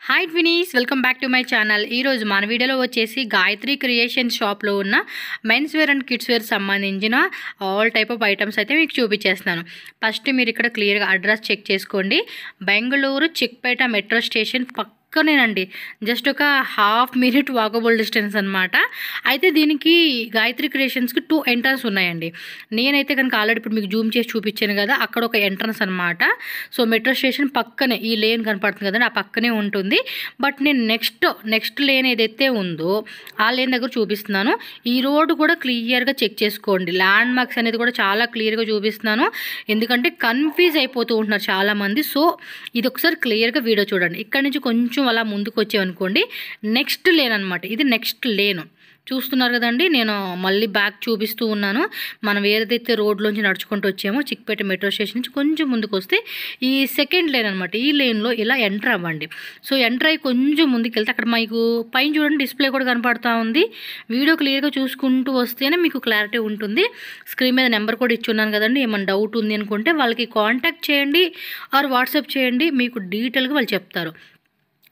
Hi ట్వినీస్, welcome back to my channel. ఈరోజు మన వీడియోలో వచ్చేసి గాయత్రి క్రియేషన్ షాప్లో ఉన్న men's wear and kids wear సంబంధించిన ఆల్ టైప్ ఆఫ్ ఐటమ్స్ అయితే మీకు చూపించేస్తున్నాను. ఫస్ట్ మీరు ఇక్కడ క్లియర్గా అడ్రస్ చెక్ చేసుకోండి. బెంగళూరు చిక్పేట మెట్రో స్టేషన్ పక్కనేనండి, జస్ట్ ఒక హాఫ్ మినిట్ వాకబుల్ డిస్టెన్స్ అనమాట. అయితే దీనికి గాయత్రి క్రియేషన్స్కి 2 ఎంట్రన్స్ ఉన్నాయండి. నేనైతే కనుక ఆల్రెడీ ఇప్పుడు మీకు జూమ్ చేసి చూపించాను కదా, అక్కడ ఒక ఎంట్రన్స్ అనమాట. సో మెట్రో స్టేషన్ పక్కనే ఈ లేన్ కనపడుతుంది కదండి, ఆ పక్కనే ఉంటుంది. బట్ నేను నెక్స్ట్ లేన్ ఏదైతే ఉందో ఆ లేన్ దగ్గర చూపిస్తున్నాను. ఈ రోడ్డు కూడా క్లియర్గా చెక్ చేసుకోండి. ల్యాండ్ మార్క్స్ అనేది కూడా చాలా క్లియర్గా చూపిస్తున్నాను, ఎందుకంటే కన్ఫ్యూజ్ అయిపోతూ ఉంటున్నారు చాలామంది. సో ఇది ఒకసారి క్లియర్గా వీడియో చూడండి. ఇక్కడ నుంచి కొంచెం అలా ముందుకు వచ్చామనుకోండి, నెక్స్ట్ లేన్ అనమాట. ఇది నెక్స్ట్ లేను చూస్తున్నారు కదండి. నేను మళ్ళీ బ్యాక్ చూపిస్తూ ఉన్నాను. మనం ఏదైతే రోడ్లోంచి నడుచుకుంటూ వచ్చామో చిక్పేట మెట్రో స్టేషన్ నుంచి కొంచెం ముందుకు వస్తే ఈ సెకండ్ లేన్ అనమాట. ఈ లేన్లో ఇలా ఎంటర్ అవ్వండి. సో ఎంటర్ అయ్యి కొంచెం ముందుకు వెళ్తే అక్కడ మీకు పైన చూడండి డిస్ప్లే కూడా కనపడుతూ ఉంది. వీడియో క్లియర్గా చూసుకుంటూ వస్తేనే మీకు క్లారిటీ ఉంటుంది. స్క్రీన్ మీద నెంబర్ కూడా ఇచ్చున్నాను కదండి. ఏమైనా డౌట్ ఉంది అనుకుంటే వాళ్ళకి కాంటాక్ట్ చేయండి ఆర్ వాట్సాప్ చేయండి, మీకు డీటెయిల్గా వాళ్ళు చెప్తారు.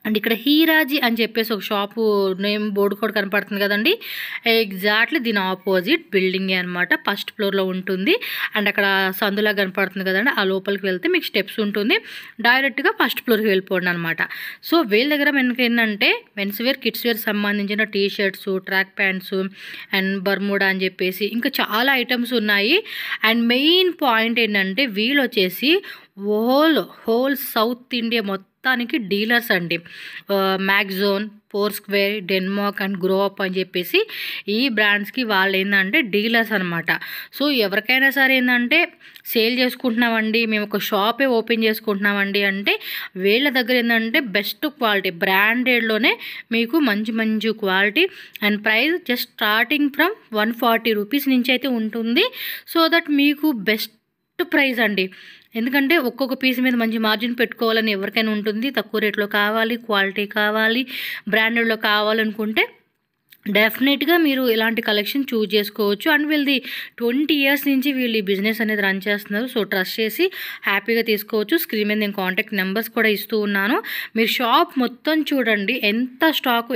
అండ్ ఇక్కడ హీరాజీ అని చెప్పేసి ఒక షాపు నేమ్ బోర్డు కూడా కనపడుతుంది కదండి. ఎగ్జాక్ట్లీ దీని ఆపోజిట్ బిల్డింగే అనమాట, ఫస్ట్ ఫ్లోర్లో ఉంటుంది. అండ్ అక్కడ సందులా కనపడుతుంది కదండి, ఆ లోపలికి వెళ్తే మీకు స్టెప్స్ ఉంటుంది. డైరెక్ట్గా ఫస్ట్ ఫ్లోర్కి వెళ్ళిపోండి అనమాట. సో వీళ్ళ దగ్గర మనకి ఏంటంటే మెన్స్ వేర్ కిడ్స్ వేర్ సంబంధించిన T shirts, track pants and Bermuda అని చెప్పేసి ఇంకా చాలా ఐటమ్స్ ఉన్నాయి. అండ్ మెయిన్ పాయింట్ ఏంటంటే వీళ్ళు వచ్చేసి హోల్ సౌత్ ఇండియా మొత్తానికి డీలర్స్ అండి. మ్యాగ్జోన్, Four Square, Denmark and grow up అని చెప్పేసి ఈ బ్రాండ్స్కి వాళ్ళు ఏంటంటే డీలర్స్ అనమాట. సో ఎవరికైనా సరే ఏంటంటే సేల్ చేసుకుంటున్నామండి, మేము ఒక షాపే ఓపెన్ చేసుకుంటున్నామండి అంటే వీళ్ళ దగ్గర ఏంటంటే బెస్ట్ క్వాలిటీ బ్రాండెడ్లోనే మీకు మంచి quality and price just starting from 140 rupees నుంచి అయితే ఉంటుంది. సో దట్ మీకు బెస్ట్ ప్రైస్ అండి. ఎందుకంటే ఒక్కొక్క పీస్ మీద మంచి మార్జిన్ పెట్టుకోవాలని ఎవరికైనా ఉంటుంది. తక్కువ రేట్లో కావాలి, క్వాలిటీ కావాలి, బ్రాండెడ్లో కావాలనుకుంటే డెఫినెట్గా మీరు ఇలాంటి కలెక్షన్ చూజ్ చేసుకోవచ్చు. అండ్ వీళ్ళది 20 ఇయర్స్ నుంచి వీళ్ళు ఈ బిజినెస్ అనేది రన్ చేస్తున్నారు. సో ట్రస్ట్ చేసి హ్యాపీగా తీసుకోవచ్చు. స్క్రీన్ మీద నేను కాంటాక్ట్ నెంబర్స్ కూడా ఇస్తూ ఉన్నాను. మీరు షాప్ మొత్తం చూడండి, ఎంత స్టాకు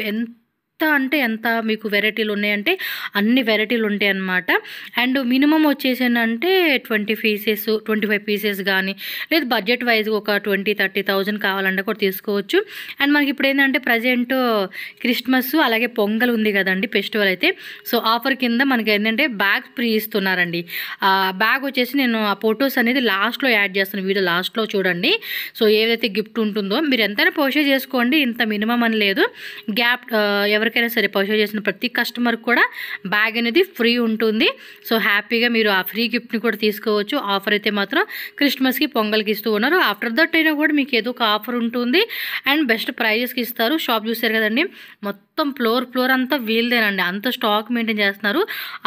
ఎంత మీకు వెరైటీలు ఉన్నాయంటే అన్ని వెరైటీలు ఉంటాయి అన్నమాట. అండ్ మినిమం వచ్చేసి ఏంటంటే 25 పీసెస్ కానీ లేదు బడ్జెట్ వైజ్ ఒక 20-30,000 కావాలంటే కూడా తీసుకోవచ్చు. అండ్ మనకి ఇప్పుడు ఏంటంటే ప్రజెంట్ క్రిస్మస్ అలాగే పొంగల్ ఉంది కదండి, ఫెస్టివల్ అయితే. సో ఆఫర్ కింద మనకి ఏంటంటే బ్యాగ్ ఫ్రీ ఇస్తున్నారండి. ఆ బ్యాగ్ వచ్చేసి నేను ఆ ఫొటోస్ అనేది లాస్ట్లో యాడ్ చేస్తాను, వీడియో లాస్ట్లో చూడండి. సో ఏదైతే గిఫ్ట్ ఉంటుందో మీరు ఎంతైనా పర్చేజ్ చేసుకోండి, ఇంత మినిమం అని లేదు. గ్యాప్ ఎవరికైనా సరే పర్చేజ్ చేసిన ప్రతి కస్టమర్కి కూడా బ్యాగ్ అనేది ఫ్రీ ఉంటుంది. సో హ్యాపీగా మీరు ఆ ఫ్రీ గిఫ్ట్ని కూడా తీసుకోవచ్చు. ఆఫర్ అయితే మాత్రం క్రిస్మస్కి పొంగల్కి ఇస్తూ ఉన్నారు. ఆఫ్టర్ దట్ అయినా కూడా మీకు ఏదో ఒక ఆఫర్ ఉంటుంది అండ్ బెస్ట్ ప్రైజెస్కి ఇస్తారు. షాప్ చూసారు కదండి, మొత్తం ఫ్లోర్ అంతా వీల్దేనండి, అంత స్టాక్ మెయింటైన్ చేస్తున్నారు.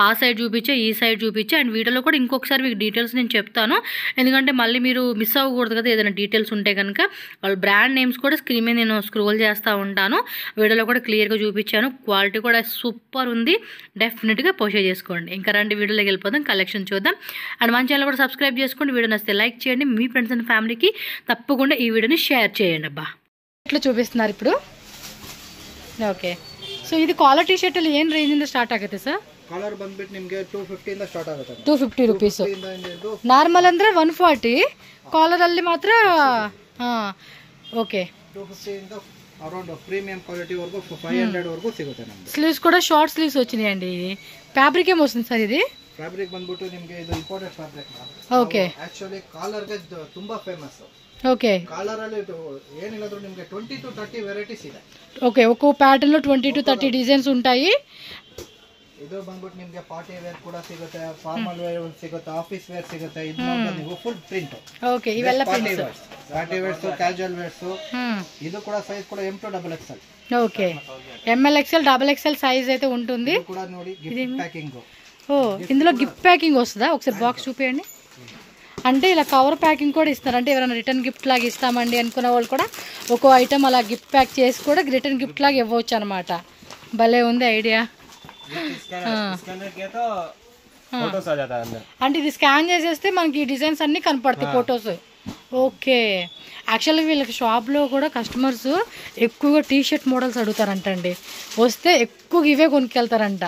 ఆ సైడ్ చూపించే, ఈ సైడ్ చూపించే. అండ్ వీడియోలో కూడా ఇంకొకసారి మీకు డీటెయిల్స్ నేను చెప్తాను, ఎందుకంటే మళ్ళీ మీరు మిస్ అవ్వకూడదు కదా ఏదైనా డీటెయిల్స్ ఉంటే కనుక. వాళ్ళ బ్రాండ్ నేమ్స్ కూడా స్క్రీన్ మీద నేను స్క్రోల్ చేస్తూ ఉంటాను. వీడియోలో కూడా క్లియర్గా చూపించాను. క్వాలిటీ కూడా సూపర్ ఉంది, డెఫినెట్గా పర్చేజ్ చేసుకోండి. ఇంకా రండి వీడియోలోకి వెళ్ళిపోదాం, కలెక్షన్ చూద్దాం. అండ్ మన ఛానల్ కూడా సబ్స్క్రైబ్ చేసుకోండి. వీడియో నచ్చితే లైక్ చేయండి, మీ ఫ్రెండ్స్ అండ్ ఫ్యామిలీకి తప్పకుండా ఈ వీడియోని షేర్ చేయండి. అబ్బా ఇట్లా చూపిస్తున్నారు ఇప్పుడు. ಓಕೆ, ಸೊ ಇದು ಕಾಲರ್ ಟಿ ಶರ್ಟ್ ಅಲ್ಲಿ ಏನು ರೇಂಜ್ ಇಂದ ಸ್ಟಾರ್ಟ್ ಆಗುತ್ತೆ ಸರ್? ಕಾಲರ್ ಬಂದ್ಬಿಟ್ಟು ನಿಮಗೆ 250 ಇಂದ ಸ್ಟಾರ್ಟ್ ಆಗುತ್ತೆ. 250 ರೂಪೀಸ್ ನಾರ್ಮಲ್ ಅಂದ್ರೆ 140, ಕಾಲರ್ ಅಲ್ಲಿ ಮಾತ್ರ ಓಕೆ 250 ಇಂದ అరౌండ్ ప్రీమియం క్వాలిటీ వరకు 500 వరకు సిಗುತ್ತೆ ನಮಗೆ. స్లీవ్స్ కూడా షార్ట్ స్లీవ్స్ వచ్చినాయండి. ఫ్యాబ్రిక్ ఏమో వస్తుంది సార్ ఇది? ఫ్యాబ్రిక్ ಬಂದ್ಬಿಟ್ಟು ನಿಮಗೆ ಇದು ಇಂಪೋರ್ಟೆಡ್ ಫ್ಯಾಬ್ರಿಕ್. ಓಕೆ, ಆಕ್ಚುअली ಕಾಲರ್ ಗೆ ತುಂಬಾ ಫೇಮಸ್. ಓಕೆ, ಕಾಲರ್ ಅಲ್ಲಿ ಏನಿಲ್ಲದ್ರು ನಿಮಗೆ 20-30 ವೆರೈಟೀಸ್ ಇದೆ. ఓకే, ఒక్కో ప్యాటర్న్ లో 20-30 డిజైన్స్ ఉంటాయి. ಇದು ಬಂದ್ಬಿಟ್ಟು ನಿಮಗೆ ಪಾರ್ಟಿ ವೇರ್ ಕೂಡ ಸಿಗುತ್ತೆ, ಫಾರ್ಮಲ್ ವೇರ್ ಸಿಗುತ್ತೆ, ಆಫೀಸ್ ವೇರ್ ಸಿಗುತ್ತೆ. ಇದು ನೀವು ಫುಲ್ ಪ್ರಿಂಟ್. ಓಕೆ, ಇವೆಲ್ಲ prints, party wares, casual wares. ಇದು ಕೂಡ ಸೈಜ್ ಕೂಡ M to XXL. Okay, ML XL XXL size అయితే ఉంటుంది. ఇది కూడా ನೋಡಿ గిఫ్ట్ ప్యాకింగ్. ఓ, ఇందులో గిఫ్ట్ ప్యాకింగ్ వస్తుందా? ఒకసారి బాక్స్ చూపియండి. అంటే ఇలా కవర్ ప్యాకింగ్ కూడా ఇస్తారు, అంటే ఎవరైనా రిటర్న్ గిఫ్ట్ లాగా ఇస్తామండి అనుకున్న వాళ్ళు కూడా ఒక్కో ఐటమ్ అలా గిఫ్ట్ ప్యాక్ చేసి కూడా రిటర్న్ గిఫ్ట్ లాగా ఇవ్వచ్చు అనమాట. భలే ఉంది ఐడియా. అంటే ఇది స్కాన్ చేసేస్తే మనకి డిజైన్స్ అన్ని కనపడతాయి, ఫొటోస్. ఓకే. యాక్చువల్గా వీళ్ళకి షాప్లో కూడా కస్టమర్స్ ఎక్కువగా టీ షర్ట్ మోడల్స్ అడుగుతారంటండి. వస్తే ఎక్కువగా ఇవే కొనుక్కెళ్తారంట.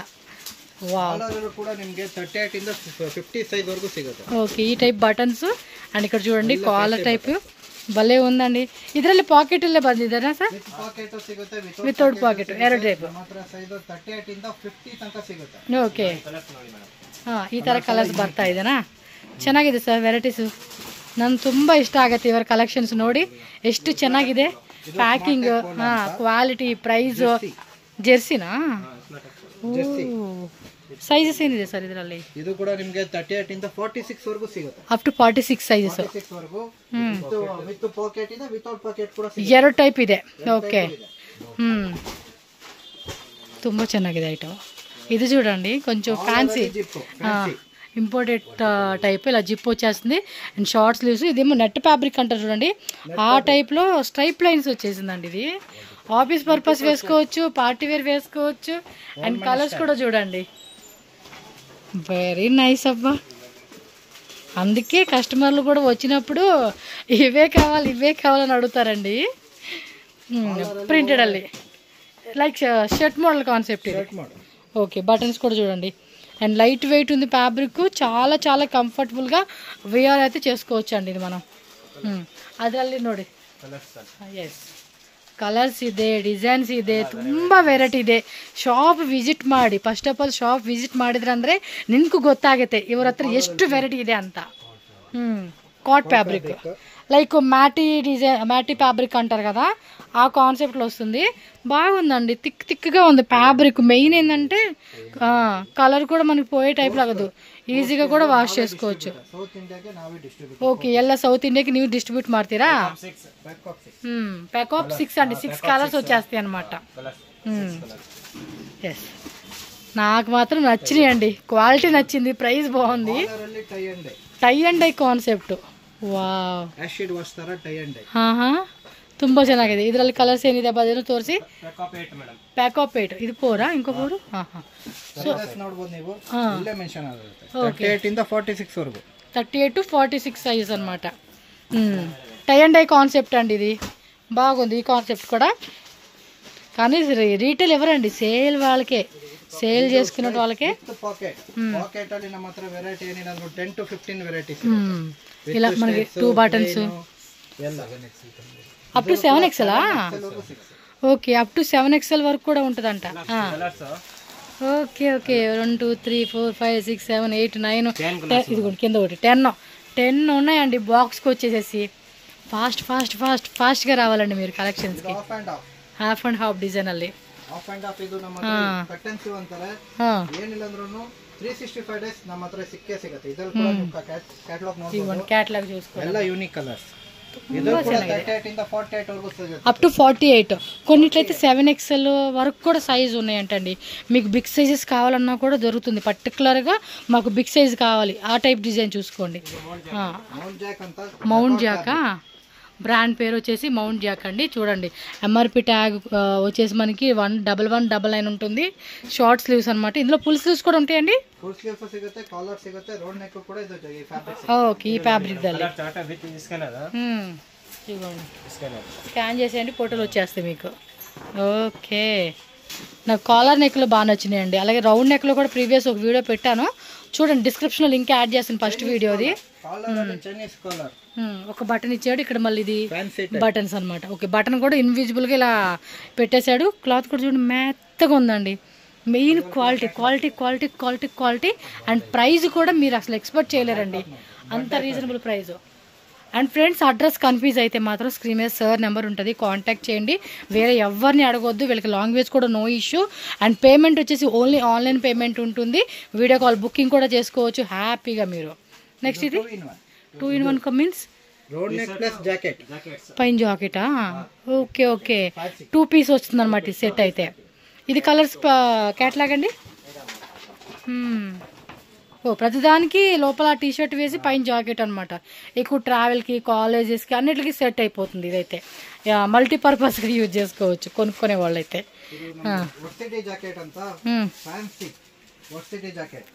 వావ్. ಕಾಲರ್ ಕೂಡ ನಿಮಗೆ 38 ಇಂದ 50 ಸೈಜ್ ವರೆಗೂ ಸಿಗುತ್ತೆ. ఓకే, ఈ టైప్ బటన్స్ అండ్ ఇక్కడ చూడండి కాలర్ టైప్ భలే ఉందండి. ಇದರಲ್ಲಿ ಪಾಕೆಟ್ ಎಲ್ಲ ಬಂದಿದ್ದಾರಾ ಸರ್? ವಿತ್ ಪಾಕೆಟ್ ಸಿಗುತ್ತೆ, ವಿತೌಟ್ ಪಾಕೆಟ್ ಎರಡು ಟೈಪ್. ಮಾತ್ರ ಸೈಜ್ 38 ಇಂದ 50 ತನಕ ಸಿಗುತ್ತೆ. ಓಕೆ, ಈ ಥರ ಕಲರ್ಸ್ ಬರ್ತಾ ಇದೆನಾ? ಚೆನ್ನಾಗಿದೆ ಸರ್ ವೆರೈಟೀಸು. ನನ್ಗೆ ತುಂಬ ಇಷ್ಟ ಆಗುತ್ತೆ ಇವರ ಕಲೆಕ್ಷನ್ಸ್ ನೋಡಿ ಎಷ್ಟು ಚೆನ್ನಾಗಿದೆ. Packing, quality, price. ಜೆರ್ಸಿನಾ? ಸೈಜಸ್ ಏನಿದೆ ಸರ್ ಇದರಲ್ಲಿ? ಇದು ಕೂಡ ನಿಮಗೆ 38 ಇಂದ 46 ವರೆಗೂ ಸಿಗುತ್ತೆ. Up to 46 sizes. 46 ವರೆಗೂ ವಿತ್ ಪಾಕೆಟ್ ಇದೆ, ವಿತೌಟ್ ಪಾಕೆಟ್ ಕೂಡ ಸಿಗುತ್ತೆ. ಎರಡು ಟೈಪ್ ಇದೆ. ಓಕೆ. ತುಂಬ ಚೆನ್ನಾಗಿದೆ ಐಟಮ್. ఇది చూడండి కొంచెం ఫ్యాన్సీ ఇంపోర్టెడ్ టైప్, ఇలా జిప్ వచ్చేస్తుంది అండ్ షార్ట్ స్లీవ్స్. ఇదేమో నెట్ ఫ్యాబ్రిక్ అంటారు చూడండి, ఆ టైప్లో స్ట్రైప్ లైన్స్ వచ్చేసిందండి. ఇది ఆఫీస్ పర్పస్ వేసుకోవచ్చు, పార్టీ వేర్ వేసుకోవచ్చు అండ్ కలర్స్ కూడా చూడండి వెరీ నైస్ అబ్బా. అందుకే కస్టమర్లు కూడా వచ్చినప్పుడు ఇవే కావాలని అడుగుతారండి. ప్రింటెడ్ అల్లి లైక్ షర్ట్ మోడల్ కాన్సెప్ట్ ఇది. ఓకే, బటన్స్ కూడా చూడండి అండ్ లైట్ వెయిట్ ఉంది ఫ్యాబ్రిక్. చాలా చాలా కంఫర్టబుల్గా వేర్ అయితే చేసుకోవచ్చు ಅಂడి ಇದು మనం. ಅದರಲ್ಲಿ ನೋಡಿ ಎಸ್ ಕಲರ್ಸ್ ಇದೆ, ಡಿಸೈನ್ಸ್ ಇದೆ, ತುಂಬ ವೆರೈಟಿ ಇದೆ. ಶಾಪ್ ವಿಸಿಟ್ ಮಾಡಿ, first of all shop visit ಮಾಡಿದ್ರೆ ಅಂದರೆ ನಿನಗೂ ಗೊತ್ತಾಗುತ್ತೆ ಇವ್ರ ಹತ್ರ ಎಷ್ಟು ವೆರೈಟಿ ಇದೆ ಅಂತ. కాట్ ఫ్యాబ్రిక్ లైక్ మ్యాటీ ఫ్యాబ్రిక్ అంటారు కదా, ఆ కాన్సెప్ట్లో వస్తుంది. బాగుందండి, థిక్గా ఉంది ఫ్యాబ్రిక్. మెయిన్ ఏంటంటే కలర్ కూడా మనకి పోయే టైప్ లాగదు, ఈజీగా కూడా వాష్ చేసుకోవచ్చు. ఓకే, ಎಲ್ಲ సౌత్ ఇండియాకి ನೀವು డిస్ట్రిబ్యూట్ ಮಾಡ್ತೀರಾ? ప్యాక్ ఆఫ్ 6 అండి, 6 కలర్స్ వచ్చేస్తాయి అనమాట. ఎస్, నాకు మాత్రం నచ్చినాయి అండి, క్వాలిటీ నచ్చింది, ప్రైస్ బాగుంది. Tie and dye concept. Wow, acid wash ತರ ಟೈ ಅಂಡ್ ಡೈ. ತುಂಬ ಚೆನ್ನಾಗಿದೆ. ಇದರಲ್ಲಿ ಕಲರ್ಸ್ ಏನಿದೆ ಬದಲು ತೋರಿಸಿ. ಪ್ಯಾಕ್ ಆಫ್ 8, ಇದು 4 ಇಂಕೋ 4. ಸೊ ನೋಡಬಹುದು ನೀವು, ಇಲ್ಲೇ ಮೆನ್ಷನ್ ಆಗುತ್ತೆ 38 ಇಂದ 46 ವರೆಗೂ. 38 to 46 సైజెస్ అన్నమాట. టై అండ్ డై కాన్సెప్ట్ అండి, ఇది బాగుంది ఈ కాన్సెప్ట్ కూడా. కానీ రీటైల్ ఎవరండి, సేల్ వాళ్ళకే, సేల్ చేసుకునే వాళ్ళకే. పాకెట్ ಅಲ್ಲಿ ನಮ್ಮ ಹತ್ರ ವೆರೈಟಿ ಏನಿಲ್ಲ 10 to 15 ವೆರೈಟೀಸ್ ఇలా మనకి 2 buttons up to 7XL. Okay, up to 7XL వరకు కూడా ఉంటుందంట. Okay okay, 1 2 3 4 5 6 7 8 9 10. ఇది కింద ఒకటి 10 ఉన్నాయండి బాక్స్కి వచ్చేసేసి. ఫాస్ట్గా రావాలండి మీరు కలెక్షన్స్కి. ಹಾಫ್ ಅಂಡ್ ಹಾಫ್ ಡಿಸೈನ್ ಅಲ್ಲಿ ಹಾಫ್ ಅಂಡ್ ಹಾಫ್ ಇದು ನಮ್ಮ ಕಟ್ಟನ್ಸಿವ್ ಅಂತಾರೆ. ಏನಿಲ್ಲ ಅಂದ್ರೂ 365 ಡೇಸ್ ನಮ್ಮ ಹತ್ರ ಸಿಗುತ್ತೆ. ಇದರಲ್ಲಿ ಕೂಡ ನೀವು ಕ್ಯಾಟಲಾಗ್ ನೋಡಬಹುದು. ಕ್ಯಾಟಲಾಗ್ చూసుకోండి, ಎಲ್ಲ యూనిక్ ಕಲರ್ಸ್. ಇದು ಕೂಡ 38 ಇಂದ 48 వరకు సిಗುತ್ತೆ. Up to 48. కొన్నిట్లయితే 7XL వరకు కూడా సైజ్ ఉన్నాయంటండి. మీకు బిగ్ సైజెస్ కావాలన్నా కూడా దొరుకుతుంది. పర్టికులర్గా మాకు బిగ్ సైజ్ కావాలి, ఆ టైప్ డిజైన్ చూసుకోండి. మౌంట్ జాకా బ్రాండ్ పేరు వచ్చేసి మౌంట్ జాక్ అండి. చూడండి, ఎంఆర్పి ట్యాగ్ వచ్చేసి మనకి 1199 ఉంటుంది. షార్ట్ స్లీవ్స్ అనమాట. ఇందులో ఫుల్ స్లీవ్స్ కూడా ఉంటాయండి. ఓకే, ఈ ఫ్యాబ్రిక్ స్కాన్ చేసేయండి, ఫోటోలు వచ్చేస్తాయి మీకు. ఓకే, నాకు కాలర్ నెక్లో బాగా నచ్చినాయండి. అలాగే రౌండ్ నెక్లో కూడా ప్రీవియస్ ఒక వీడియో పెట్టాను చూడండి, డిస్క్రిప్షన్లో లింక్ యాడ్ చేస్తాను ఫస్ట్ వీడియోది. ఒక బటన్ ఇచ్చాడు ఇక్కడ, మళ్ళీ ఇది బటన్స్ అనమాట. ఓకే, బటన్ కూడా ఇన్విజిబుల్గా ఇలా పెట్టేశాడు. క్లాత్ కూడా చూడండి మెత్తగా ఉందండి. మెయిన్ క్వాలిటీ అండ్ ప్రైస్ కూడా మీరు అసలు ఎక్స్పెక్ట్ చేయలేరండి, అంత reasonable price. And friends, address confuse అయితే మాత్రం స్క్రీన్ మీద సార్ నెంబర్ ఉంటుంది, కాంటాక్ట్ చేయండి. వేరే ఎవరిని అడగొద్దు, వీళ్ళకి లాంగ్వేజ్ కూడా నో ఇష్యూ. అండ్ పేమెంట్ వచ్చేసి ఓన్లీ ఆన్లైన్ పేమెంట్ ఉంటుంది. వీడియో కాల్ బుకింగ్ కూడా చేసుకోవచ్చు హ్యాపీగా మీరు. నెక్స్ట్ ఇది 2 in 1 మీన్స్ పైన జాకెటా? ఓకే ఓకే, 2 పీస్ వస్తుంది అనమాట ఈ సెట్ అయితే. ఇది కలర్స్ క్యాట్లాగ్ అండి. ప్రతిదానికి లోపల టీ షర్ట్ వేసి పైన జాకెట్ అనమాట. ఎక్కువ ట్రావెల్కి, కాలేజెస్కి అన్నిటికీ సెట్ అయిపోతుంది. ఇదైతే మల్టీపర్పస్గా యూజ్ చేసుకోవచ్చు కొనుక్కునే వాళ్ళైతే.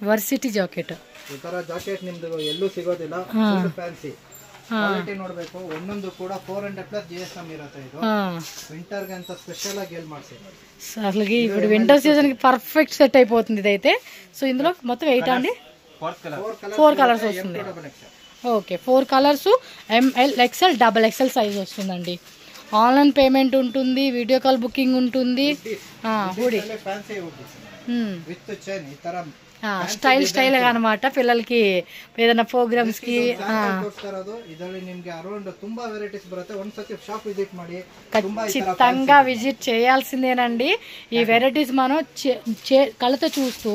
ವರ್ಸಿಟಿ ಜಾಕೆಟ್ ಈ ತರ ಜಾಕೆಟ್ ನಿಮ್ದು ಎಲ್ಲೂ ಸಿಗೋದಿಲ್ಲ. ಫ್ಯಾನ್ಸಿ ಕ್ವಾಲಿಟಿ ನೋಡ್ಬೇಕು. ಒಂದೊಂದು ಕೂಡ 400+ GSM ಇರುತ್ತೆ. ಇದು వింటర్ ಗೆ ಅಂತ స్పెషల్ గా గేల్ ಮಾಡ್ಸಿದ್ರು. అసలుకి ఇప్పుడు వింటర్ సీజన్ కి పర్ఫెక్ట్ సెట్ అయిపోతుంది ఇదైతే. సో ఇందులో మొత్తం 8 అండి, 4 కలర్స్ వస్తుంది. Okay, 4 colours, ML XL XXL size వస్తుందండి. ఆన్లైన్ పేమెంట్ ఉంటుంది, వీడియో కాల్ బుకింగ్ ఉంటుంది. హుడీ స్టైల్ గా అనమాట, పిల్లలకి ఏదైనా ప్రోగ్రామ్స్ కి. ఖచ్చితంగా విజిట్ చేయాల్సిందేనండి. ఈ వెరైటీస్ మనం కళ్ళతో చూస్తూ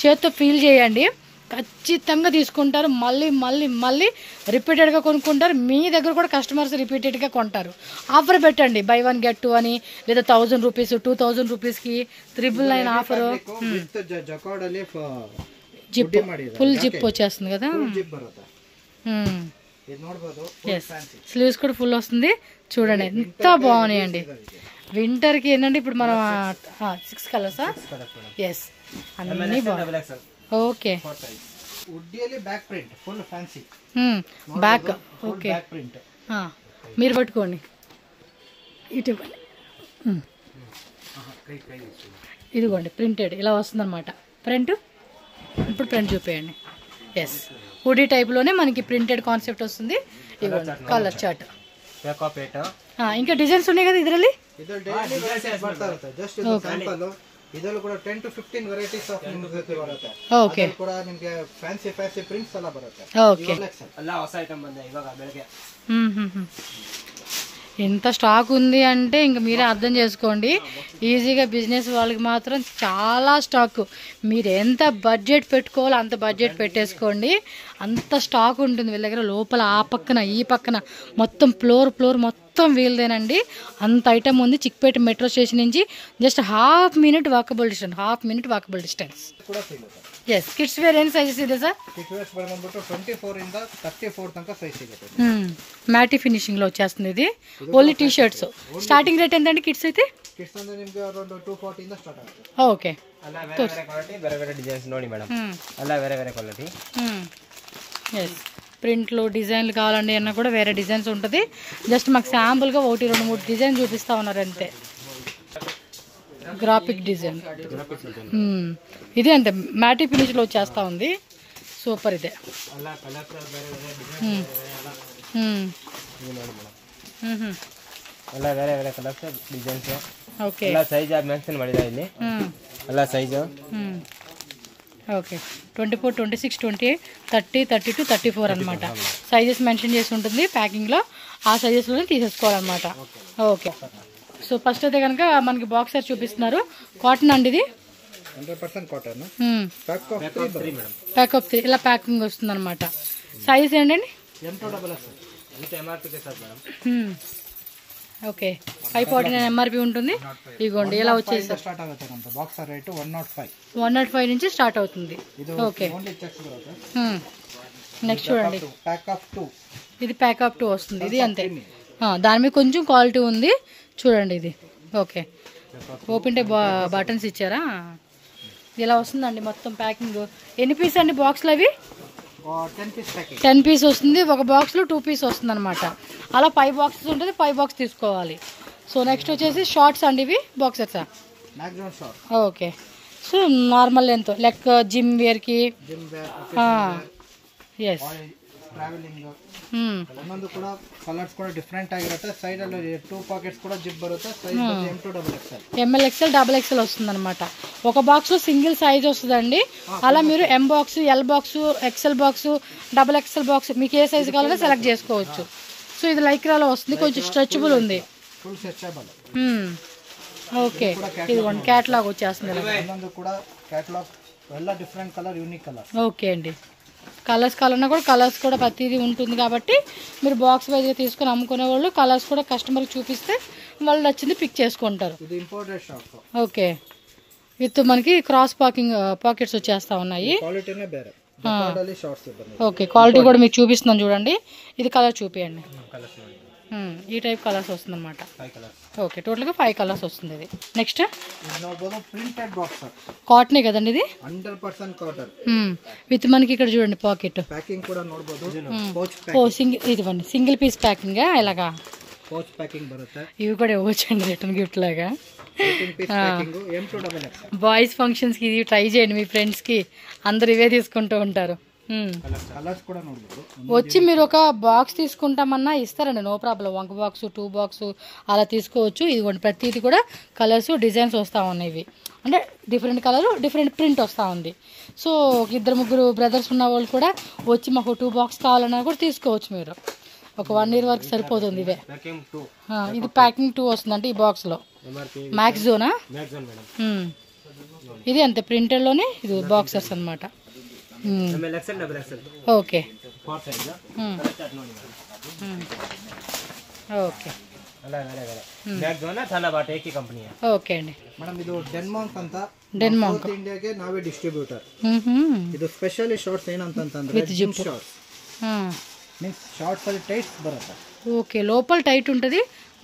చేత్తో ఫీల్ చేయండి, ఖచ్చితంగా తీసుకుంటారు. మళ్ళీ మళ్ళీ మళ్ళీ రిపీటెడ్గా కొనుక్కుంటారు. మీ దగ్గర కూడా కస్టమర్స్ రిపీటెడ్గా కొంటారు. ఆఫర్ పెట్టండి, buy 1 get 2 అని, లేదా 1000 రూపీస్ 2000 రూపీస్కి 999 ఆఫర్. జిప్, ఫుల్ జిప్ వచ్చేస్తుంది కదా. స్లీవ్స్ కూడా ఫుల్ వస్తుంది. చూడండి ఎంత బాగున్నాయండి. వింటర్కి ఏంటంటే ఇప్పుడు మనం 6 కలర్సా? ఎస్, అన్నీ బాగున్నాయి. Okay, back print full fancy back. Okay, మీరు పట్టుకోండి, ఇటు ఇదిగోండి. ప్రింటెడ్ ఇలా వస్తుంది అనమాట ప్రింట్. ఇప్పుడు ప్రింట్ చూపేయండి. ఎస్, హుడీ టైప్లోనే మనకి ప్రింటెడ్ కాన్సెప్ట్ వస్తుంది. ఇదిగోండి కలర్ చార్ట్. ఇంకా డిజైన్స్ ఉన్నాయి కదా ಇದರಲ್ಲಿ. ಇದರಲ್ಲೂ ಕೂಡ 10 to 15 ವೆರೈಟೀಸ್ ಆಫ್ ನಿಮಗೆ ಬರುತ್ತೆ. ಓಕೆ, ಕೂಡ ನಿಮಗೆ ಫ್ಯಾನ್ಸಿ ಪ್ರಿಂಟ್ಸ್ ಎಲ್ಲ ಬರುತ್ತೆ. ಓಕೆ, ಎಲ್ಲ ಹೊಸ ಐಟಂ ಬಂದಿದೆ ಇವಾಗ ಬೆಳಗ್ಗೆ. ఎంత స్టాక్ ఉంది అంటే ఇంకా మీరే అర్థం చేసుకోండి. ఈజీగా బిజినెస్ వాళ్ళకి మాత్రం చాలా స్టాక్. మీరు ఎంత బడ్జెట్ పెట్టుకోవాలో అంత బడ్జెట్ పెట్టేసుకోండి, అంత స్టాక్ ఉంటుంది వీళ్ళ దగ్గర. లోపల ఆ పక్కన ఈ పక్కన మొత్తం ఫ్లోర్ మొత్తం వీళ్ళదేనండి. అంత ఐటమ్ ఉంది. చిక్పేట మెట్రో స్టేషన్ నుంచి just half minute walkable distance. Yes, kids wear ಏನು ಸೈಜಸ್ ಇದೆ ಸರ್? ಕಿಡ್ಸ್ ವೇರ್ ಬಂದ್ಬಿಟ್ಟು 24 ಇಂದ 34 ತನಕ ಸೈಜ್ ಸಿಗುತ್ತೆ. ಮ್ಯಾಟಿ ಫಿನಿಶಿಂಗ್ లో వచ్చేస్తుంది. ఇది only T shirts. Starting rate ఎంత అండి కిడ్స్ అయితే? కిడ్స్ ಅಂದ್ರೆ ನಿಮಗೆ ಅರೌಂಡ್ 240 ಇಂದ ಸ್ಟಾರ್ಟ್ ಆಗುತ್ತೆ. ಓಕೆ, ಅಲ್ಲ ಬೇರೆ ಕ್ವಾಲಿಟಿ ಬೇರೆ ಡಿಸೈನ್ಸ್ ನೋಡಿ ಮೇಡಮ್. ಅಲ್ಲ ಬೇರೆ ಕ್ವಾಲಿಟಿ. ఎస్, ప్రింట్లు డిజైన్లు కావాలండి అన్న కూడా వేరే డిజైన్స్ ఉంటుంది. జస్ట్ మాకు శాంపుల్గా 1 2 3 డిజైన్ చూపిస్తా ఉన్నారు అంతే. గ్రాఫిక్ డిజైన్ ఇది అంతే, మ్యాటీ ఫినిష్లో వచ్చేస్తా ఉంది. సూపర్ ఇదే. ಎಲ್ಲ ಬೇರೆ ಕಲರ್ಸ್ ಡಿಸೈನ್ಸ್. ಓಕೆ, ಎಲ್ಲ ಸೈಜ್ ಮೆನ್ಷನ್ ಮಾಡಿದ ಇಲ್ಲಿ. ಎಲ್ಲ ಸೈಜ್ ఓకే, 24 26 28 30 32 34 అనమాట. సైజెస్ మెన్షన్ చేసి ఉంటుంది ప్యాకింగ్లో. ఆ సైజెస్లోనే తీసేసుకోవాలన్నమాట. ఓకే, సో ఫస్ట్ అయితే కనుక మనకి బాక్సర్ చూపిస్తున్నారు. కాటన్ అండి ఇది. 100% కాటన్. ప్యాక్ ఆఫ్ 3 ఇలా ప్యాకింగ్ వస్తుంది అనమాట. సైజ్ ఏంటండి? ఓకే, 549 MRP ఉంటుంది. ఇదిగోండి ఇలా వచ్చేసి స్టార్ట్ అవుతుంది. బాక్సర్ రేట్ 105 నుంచి స్టార్ట్ అవుతుంది. ఓకే, నెక్స్ట్ చూడండి ప్యాక్ ఆఫ్ 2. ఇది ప్యాక్ ఆఫ్ 2 వస్తుంది. ఇది అంతే, దాని మీద కొంచెం క్వాలిటీ ఉంది. చూడండి ఇది. ఓకే, ఓపెన్ టే బటన్స్ ఇచ్చారా? ఇలా వస్తుందండి మొత్తం ప్యాకింగ్. ఎన్ని పీస్ అండి బాక్స్లో అవి? 10 పీస్ వస్తుంది. ఒక బాక్స్లో 2 పీస్ వస్తుంది అనమాట. అలా 5 బాక్సెస్ ఉంటుంది. 5 బాక్స్ తీసుకోవాలి. సో నెక్స్ట్ వచ్చేసి షార్ట్స్ అండి. ఇవి బాక్సెసా? ఓకే, సో నార్మల్ లెంత్ లెక్క జిమ్ వేర్కి. ఎస్, ಒಂದೊಂದು ಕೂಡ ಕಲರ್ಸ್ ಕೂಡ ಡಿಫರೆಂಟ್ ಆಗಿರುತ್ತೆ. ಸೈಡ್ ಅಲ್ಲಿ 2 ಪಾಕೆಟ್ಸ್ ಕೂಡ ಜಿಪ್ ಬರುತ್ತೆ. Size M2 XXL. ML XL XXL వస్తుంది అనమాట. ఒక బాక్స్ లో సింగిల్ సైజ్ వస్తుందండి. అలా మీరు M box, L box, XL box, XXL box మీకు ఏ సైజ్ కావాలో సెలెక్ట్ చేసుకోవచ్చు. సో ఇది లైక్రాలో వస్తుంది. కొంచెం స్ట్రెచబుల్ ఉంది. Full stretchable. ఓకే, ఇది వన్ క్యాటలాగ్ వచ్చేస్తుంది. ಒಂದೊಂದು ಕೂಡ ಕ್ಯಾಟಲಾಗ್ ಎಲ್ಲ different colour, unique colour. Okay అండి, కలర్స్ కావాలన్నా కూడా కలర్స్ కూడా ప్రతిదీ ఉంటుంది కాబట్టి మీరు బాక్స్ వైజ్గా తీసుకొని అమ్ముకునే వాళ్ళు కలర్స్ కూడా కస్టమర్కి చూపిస్తే వాళ్ళు నచ్చింది పిక్ చేసుకుంటారు. ఓకే, విత్ మనకి క్రాస్ పాకెట్స్ వచ్చేస్తా ఉన్నాయి. ఓకే, క్వాలిటీ కూడా మీకు చూపిస్తున్నాను చూడండి. ఇది కలర్ చూపియండి. ಈ ಟೈಪ್ ಕಲರ್ಸ್ వస్తుంది అనమాట. 5 కలర్స్. ఓకే, టోటల్గా 5 కలర్స్ వస్తుంది ఇది. నెక్స్ట్ ಇದು ನೋಡ್ಬೋದು ಪ್ರಿಂಟೆಡ್ ಬಾಕ್ಸ್ కాటనే కదండి ఇది, 100% కాటన్ విత్ మనకి ఇక్కడ చూడండి పాకెట్ ప్యాకింగ్ కూడా ನೋಡ್ಬೋದು. ಪೌಚ್ ఇదివ్వండి సింగిల్ పీస్ ప్యాకింగ్ ఇలాగా ಪೌಚ್ ಪ್ಯಾಕಿಂಗ್ ಬರುತ್ತೆ. ఇవి కూడా ఇవ్వచ్చండి రిటర్న్ గిఫ్ట్ లాగా. 18 పీస్ ప్యాకింగ్ M2XX. బాయ్స్ ఫంక్షన్స్కి ఇది ట్రై చేయండి, మీ ఫ్రెండ్స్కి అందరు ఇవే తీసుకుంటూ ఉంటారు. కలర్స్ కూడా ನೋಡ್ಬೋದು. వచ్చి మీరు ఒక బాక్స్ తీసుకుంటామన్నా ఇస్తారండి, నో ప్రాబ్లం. 1 బాక్స్ 2 బాక్స్ అలా తీసుకోవచ్చు. ఇదిగోండి ప్రతిది కూడా కలర్స్ డిజైన్స్ వస్తూ ఉన్నాయి. ఇవి అంటే డిఫరెంట్ కలర్ డిఫరెంట్ ప్రింట్ వస్తూ ఉంది. సో 2-3 బ్రదర్స్ ఉన్న వాళ్ళు కూడా వచ్చి మాకు 2 బాక్స్ కావాలన్నా కూడా తీసుకోవచ్చు మీరు. ఒక 1 year వరకు సరిపోతుంది ఇవే. ఇది ప్యాకింగ్ 2 వస్తుంది అంటే ఈ బాక్స్లో మ్యాక్స్ జోనా. ఇది అంతే ప్రింటెడ్లోనే ఇది బాక్సర్స్ అనమాట. ఓకే ఓకే ఓకే అండి. ಮೇಡಮ್ ಇದು ಡೆನ್ಮಾಂಕ್ ಅಂತ, ಡೆನ್ಮಾಂಕ್ ಸೌತ್ ಇಂಡಿಯಾಗೆ ನಾವೇ ಡಿಸ್ಟ್ರಿಬ್ಯೂಟರ್. ಇದು ಸ್ಪೆಷಲಿ ಶಾರ್ಟ್ಸ್ ಏನಂತಂದ್ರೆ ಜಿಮ್ ಶಾರ್ಟ್ಸ್ ಮೀನ್ಸ್ ಶಾರ್ಟ್ಸ್ ಅಲ್ಲಿ ಟೈಟ್ಸ್ ಬರುತ್ತೆ. ఓకే, లోపల టైట్ ఉంటుంది,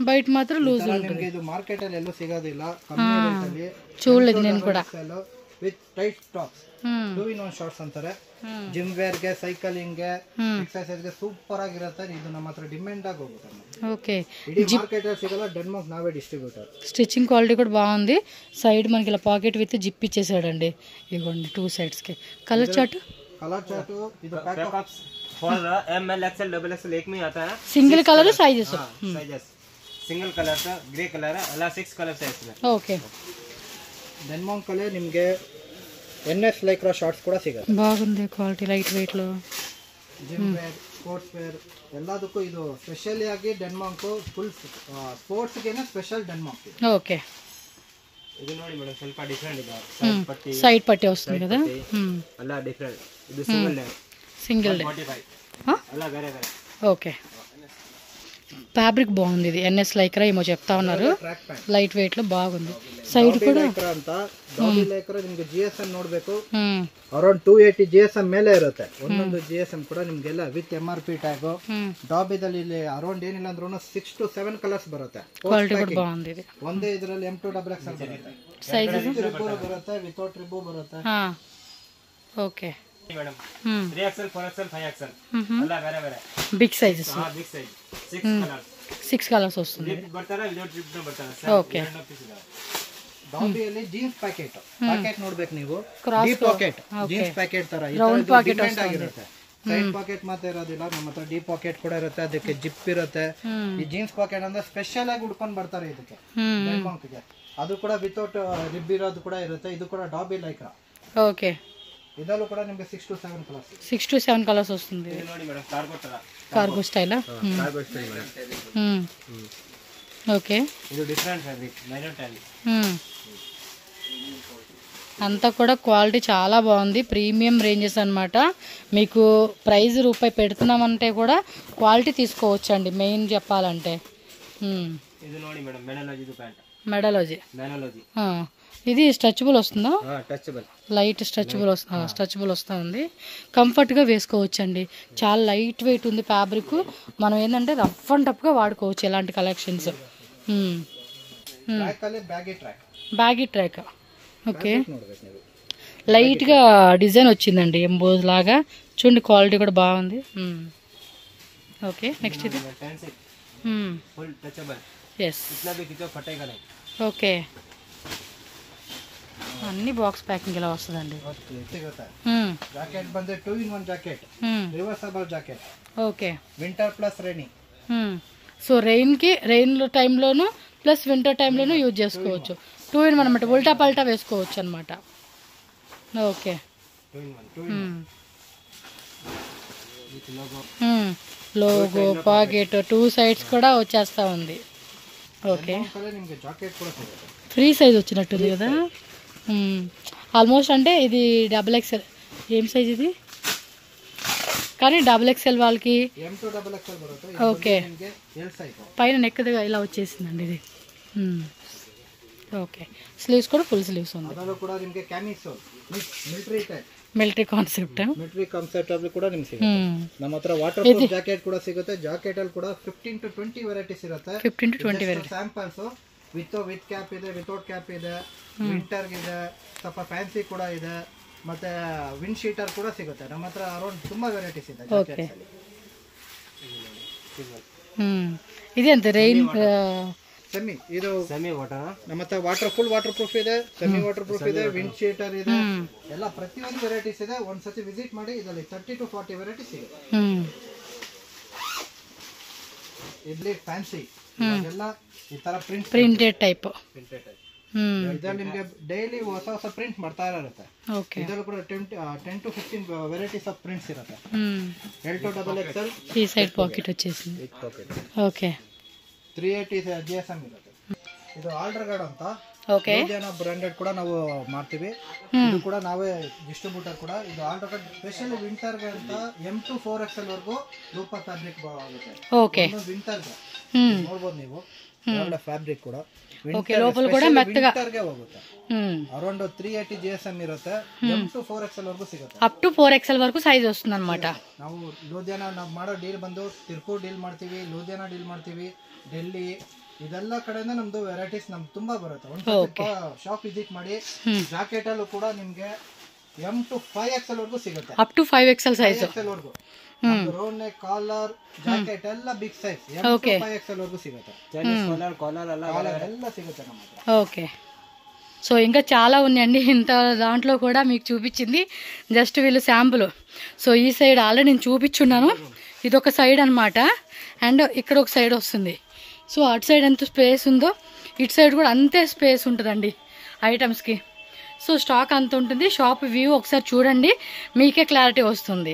బయట మాత్రం లూజ్ ఉంటుంది. ನಿಮಗೆ ಇದು ಮಾರ್ಕೆಟ್ ಅಲ್ಲಿ ಎಲ್ಲೂ ಸಿಗೋದಿಲ್ಲ, ಕಮ್ಮಿ ರೇಟ್ ಅಲ್ಲಿ. చూడలేదు నేను కూడా. With tight tops 2-in-1 shorts ಅಂತಾರೆ. ಜಿಮ್ ವೇರ್ ಗೆ, ಸೈಕಲಿಂಗ್ ಗೆ, ಎಕ್ಸರ್ಸೈಸ್ ಗೆ ಸೂಪರ್ ಆಗಿರುತ್ತೆ. ಇದು ನಮ್ಮ ಹತ್ರ ಡಿಮ್ಯಾಂಡ್ ಆಗಿ ಹೋಗುತ್ತೆ. ఓకే, ಇಡೀ ಮಾರ್ಕೆಟ್ ಅಲ್ಲಿ ಸಿಗಲ್ಲ, ಡೆನ್ಮಾರ್ಕ್ ನಾವೇ ಡಿಸ್ಟ್ರಿಬ್ಯೂಟರ್. స్టిచ్చింగ్ క్వాలిటీ కూడా బాగుంది. సైడ్ మనకి ఇలా పాకెట్ విత్ జిప్ ఇచ్చేసాడండి. ఇదిగోండి 2 sides కి కలర్ చార్ట్. కలర్ చార్ట్ ఇది ప్యాకప్స్ फॉर ML XL XXL एक में आता है. Single colour sizes single colour grey colour ಎಲ್ಲ 6 ಕಲರ್ಸ್ ಇದೆ. ఓకే, ಡೆನ್ಮಾರ್ಕ್ ಅಲ್ಲಿ ನಿಮಗೆ NS ಲೈಕ್ರಾ ಶಾರ್ಟ್ಸ್ ಕೂಡ ಸಿಗುತ್ತೆ. బాగుంది క్వాలిటీ, లైట్ వెయిట్ లో. ಜಿಮ್ ವೇರ್, ಸ್ಪೋರ್ಟ್ಸ್ ವೇರ್ ಎಲ್ಲದಕ್ಕೂ ಇದು ಸ್ಪೆಷಲಿ ಆಗಿ ಡೆನ್ಮಾರ್ಕ್ ಫುಲ್ ಸ್ಪೋರ್ಟ್ಸ್ ಗೆನೆ ಸ್ಪೆಷಲ್ ಡೆನ್ಮಾರ್ಕ್. ఓకే, ಇದು ನೋಡಿ ಮೇಡಮ್ ಸ್ವಲ್ಪ ಡಿಫರೆಂಟ್ ಇದೆ. సైడ్ పట్టి వస్తుంది కదా, ಎಲ್ಲ ಡಿಫರೆಂಟ್. ಇದು సింగిల్ డే, సింగిల్ డే. 45 అల్ల వేరే వేరే. ఓకే, ఫ్యాబ్రిక్ బాగుంది. ఇది NS లైక్రా ఏమో చెప్తా ఉన్నారు, లైట్ వెయిట్ లో బాగుంది. సైడ్ కూడా ಅಂತ ಡಾಬಿ ಲೈಕ್ರಾ ನಿಮಗೆ GSM ನೋಡಬೇಕು, ಅರೌಂಡ್ 280 GSM ಮೇಲೆ ಇರುತ್ತೆ. ಒಂದೊಂದು GSM ಕೂಡ ನಿಮಗೆಲ್ಲ ವಿತ್ MRP ಟ್ಯಾಗ್. ಡಾಬಿದಲ್ಲಿ ಇಲ್ಲಿ ಅರೌಂಡ್ ಏನಿಲ್ಲ ಅಂದ್ರೂ 6 to 7 ಕಲರ್ಸ್ ಬರುತ್ತೆ. ಕ್ವಾಲಿಟಿ ಕೂಡ ಬಾಗುంది. ఇది ಒಂದೇ ಇದರಲ್ಲಿ M2XX ಬರುತ್ತೆ, సైజెస్ ರಿಬೋ ಬರುತ್ತೆ, ವಿತೌಟ್ ರಿಬೋ ಬರುತ್ತೆ. Okay madam 3XL 4XL 5XL ಎಲ್ಲ ಬೇರೆ ಬೇರೆ big sizes. Big size 6 colours 6 colours వస్తుంది. ಲಿಪ್ ಬರ್ತಾರೆ, ವಿತೌಟ್ ಲಿಪ್ ಬರ್ತಾರೆ ಸರ್. ఓకే, ಡಾಬಿಯಲ್ಲಿ ಜೀನ್ಸ್ ಪ್ಯಾಕೆಟ್ ನೋಡ್ಬೇಕು ನೀವು. ಡೀಪ್ ಪಾಕೆಟ್ ಜೀನ್ಸ್ ಪ್ಯಾಕೆಟ್ ತರ ರೌಂಡ್ ಪಾಕೆಟ್ ಆಗಿರುತ್ತೆ. ಸೈಡ್ ಪಾಕೆಟ್ ಮಾತ್ರ ಇರೋದಿಲ್ಲ, ನಮ್ಮ ಹತ್ರ ಡೀಪ್ ಪಾಕೆಟ್ ಕೂಡ ಇರುತ್ತೆ, ಅದಕ್ಕೆ ಜಿಪ್ ಇರುತ್ತೆ. ಈ ಜೀನ್ಸ್ ಪಾಕೆಟ್ ಅಂದ್ರೆ ಸ್ಪೆಷಲ್ ಆಗಿ ಉಡ್ಕೊಂಡು ಬರ್ತಾರೆ ಇದಕ್ಕೆ ಡೆನ್ಮಾರ್ಕ್ಗೆ. ಅದು ಕೂಡ ವಿತೌಟ್ ರಿಬ್ ಇರೋದು ಕೂಡ ಇರುತ್ತೆ. ಇದು ಕೂಡ ಡಾಬಿ ಲೈಕ್ರಾ. ఓకే, ಇದರಲ್ಲೂ ಕೂಡ ನಿಮಗೆ 6 to 7 ಕಲರ್ಸ್. 6 to 7 కలర్స్ వస్తుంది. ಇದು ನೋಡಿ ಮೇಡಮ್ ಕಾರ್ಗೋ ತರ, కార్గో స్టైలా. Cargo style madam. ఓకే, ಇದು ಡಿಫರೆಂಟ್ ಫ್ಯಾಬ್ರಿಕ್, మైనర్ టాలీ. అంతా కూడా క్వాలిటీ చాలా బాగుంది, ప్రీమియం రేంజెస్ అన్నమాట. మీకు ప్రైస్ రూపాయి పెడుతున్నామంటే కూడా క్వాలిటీ తీసుకోవచ్చండి, మెయిన్ చెప్పాలంటే. ಇದು ನೋಡಿ ಮೇಡಮ್ ಮೆನಾಲಜಿ ಪ್ಯಾಂಟ್, మెడలోజీ. ಮೆನಾಲಜಿ ఇది స్ట్రెచబుల్ వస్తుందా? టచబుల్, లైట్ స్ట్రెచబుల్ వస్తుంది. కంఫర్ట్గా వేసుకోవచ్చండి, చాలా లైట్ వెయిట్ ఉంది ఫ్యాబ్రిక్. మనం ఏంటంటే రఫ్ అండ్ టఫ్గా వాడుకోవచ్చు ఇలాంటి కలెక్షన్స్. Baggy track. ఓకే, లైట్గా డిజైన్ వచ్చిందండి, ఎంబోజ్ లాగా. చూడండి క్వాలిటీ కూడా బాగుంది. ఓకే, నెక్స్ట్ ఇది ఫుల్ టచబుల్. ఎస్, ఇట్లా भी खींचो फटेगा नहीं. ఓకే, అన్ని బాక్స్ ప్యాకింగ్ ఇలా వస్తుందండి. ಜಾಕೆಟ್ ಬಂದ್ರೆ 2-in-1 jacket, reversible jacket. Okay, winter plus rainy. So rain టైంలోను ప్లస్ వింటర్ టైంలోను యూజ్ చేసుకోవచ్చు. 2-in-1 అనమాట, ఉల్టా పల్టా వేసుకోవచ్చు అనమాట. Okay, 2-in-1 logo pocket 2 sides కూడా వచ్చేస్తా ఉంది. ఓకే, ఫ్రీ సైజ్ వచ్చినట్టుంది కదా. ఆల్మోస్ట్ అంటే ఇది XXL. ఏం సైజ్ ఇది? కానీ XXL వాళ్ళకి. ఓకే, పైన నెక్ దగ్గర ఇలా వచ్చేసిందండి ఇది. ఓకే, స్లీవ్స్ కూడా ఫుల్ స్లీవ్స్ ఉంది. ಮಿಲಿಟರಿ ಕಾನ್ಸೆಪ್ಟ್ ಅಲ್ಲಿ ಕೂಡ ನಿಮ್ಗೆ ಸಿಗುತ್ತೆ. ನಮ್ಮ ಹತ್ರ ವಾಟರ್ ಪ್ರೂಫ್ ಜಾಕೆಟ್ ಕೂಡ ಸಿಗುತ್ತೆ. ಜಾಕೆಟ್ ಅಲ್ಲಿ ಕೂಡ 15 to 20 ವೆರೈಟೀಸ್ ಇರುತ್ತೆ. 15 to 20 variety samples with cap ಇದೆ, ವಿತೌಟ್ ಕ್ಯಾಪ್ ಇದೆ, ವಿಂಟರ್ ಇದೆ, ಸ್ವಲ್ಪ ಫ್ಯಾನ್ಸಿ ಕೂಡ ಇದೆ, ಮತ್ತೆ ವಿಂಡ್ ಶೀಟರ್ ಕೂಡ ಸಿಗುತ್ತೆ. ನಮ್ಮ ಹತ್ರ ಅರೌಂಡ್ ತುಂಬಾ ವೆರೈಟೀಸ್ ಇದೆ. ಇದೆಂತ ರೈನ್ ಸೆಮಿ ಇದು ಸೆಮಿ ವಾಟರ್. ನಮ್ಮ ಹತ್ರ ಫುಲ್ ವಾಟರ್ ಪ್ರೂಫ್ ಇದೆ, ಸೆಮಿ ವಾಟರ್ ಪ್ರೂಫ್ ಇದೆ, ವಿಂಡ್ ಶೀಟರ್ ಇದೆ, ಎಲ್ಲ ಪ್ರತಿಯೊಂದು ವೆರೈಟೀಸ್ ಇದೆ. ಒಂದ್ಸತಿ ವಿಸಿಟ್ ಮಾಡಿ. ಇದರಲ್ಲಿ 30 to 40 ವೆರೈಟೀಸ್ ಇದೆ. ಇಲ್ಲಿ ಫ್ಯಾನ್ಸಿ ಎಲ್ಲ ಈ ತರ ಪ್ರಿಂಟೆಡ್ ಟೈಪ್ ಇದ್ರಲ್ಲಿ ನಿಮ್ಗೆ ಡೈಲಿ ಹೊಸ ಹೊಸ ಪ್ರಿಂಟ್ ಮಾಡ್ತಾ ಇರುತ್ತೆ. ಇದರಲ್ಲೂ ಕೂಡ 10 to 15 ವೆರೈಟೀಸ್ ಆಫ್ ಪ್ರಿಂಟ್ಸ್ ಇರುತ್ತೆ. L2 XXL ఈ సైడ్ పాకెట్ వచ్చేసింది. ఓకే 380 GSM ಇರುತ್ತೆ. ಇದು ಆಲ್ಡರ್ ಗಾರ್ಡ್ ಅಂತ ಬ್ರಾಂಡೆಡ್ ಕೂಡ ನಾವು ಮಾಡ್ತೀವಿ. ಇದು ಕೂಡ ನಾವೇ ಡಿಸ್ಟ್ರಿಬ್ಯೂಟರ್ ಕೂಡ. ಇದು ಆಲ್ಡರ್ ಗಾರ್ಡ್ ಸ್ಪೆಷಲ್ ವಿಂಟರ್ ಗೆ ಅಂತ M2 4XL ವರೆಗೂ ಲೂಪರ್ ಫ್ಯಾಬ್ರಿಕ್ ಆಗುತ್ತೆ. ವಿಂಟರ್ ಗೆ ನೋಡಬಹುದು ನೀವು. ಒಳ್ಳೆ ಫ್ಯಾಬ್ರಿಕ್ ಕೂಡ లోపల కూడా మెత్తగా ಹೋಗುತ್ತೆ. ಅರೌಂಡ್ 380 GSM ಇರುತ್ತೆ. M2 4XL ವರೆಗೂ ಸಿಗುತ್ತೆ. ಅಪ್ ಟು 4XL ವರೆಗೂ ಸೈಜ್ ವస్తుంది ಅన్నమాట. ನಾವು ಲೂಧಿಯಾನ ನಾವು ಮಾಡೋ ಡೀಲ್ ಬಂದು ತಿರುಪೂರ್ ಡೀಲ್ ಮಾಡ್ತೀವಿ, ಲೂಧಿಯಾನ ಡೀಲ್ ಮಾಡ್ತೀವಿ, ಡೆಲ್ಲಿ ಇದೆಲ್ಲ ಕಡೆಯಿಂದ ನಮ್ದು ವೆರೈಟೀಸ್ ನಮ್ಗೆ ತುಂಬಾ ಬರುತ್ತೆ. ಒಂದು ಶಾಪ್ ವಿಸಿಟ್ ಮಾಡಿ. ಜಾಕೆಟ್ ಅಲ್ಲೂ ಕೂಡ ನಿಮ್ಗೆ M2 5XL ವರೆಗೂ ಸಿಗುತ್ತೆ. ಅಪ್ ಟು 5XL ಸೈಜ್ ವರೆಗೂ ರೌಂಡ್ ನೆಕ್, ಕಾಲರ್, ಜಾಕೆಟ್ ಎಲ್ಲ ಬಿಗ್ ಸೈಜ್ M2 5XL ವರೆಗೂ ಸಿಗುತ್ತೆ. ಕಾಲರ್ ಎಲ್ಲ ಸಿಗುತ್ತೆ ನಮ್ಮ ಹತ್ರ. ఓకే సో ఇంకా చాలా ఉన్నాయండి. ఇంత దాంట్లో కూడా మీకు చూపించింది జస్ట్ వీళ్ళు శాంపుల్. సో ఈ సైడ్ ఆల్రెడీ నేను చూపించున్నాను. ఇది ఒక సైడ్ అనమాట. అండ్ ఇక్కడ ఒక సైడ్ వస్తుంది. సో అటు సైడ్ ఎంత స్పేస్ ఉందో ఇటు సైడ్ కూడా అంతే స్పేస్ ఉంటుందండి ఐటమ్స్కి. సో స్టాక్ అంత ఉంటుంది. షాప్ వ్యూ ఒకసారి చూడండి, మీకే క్లారిటీ వస్తుంది.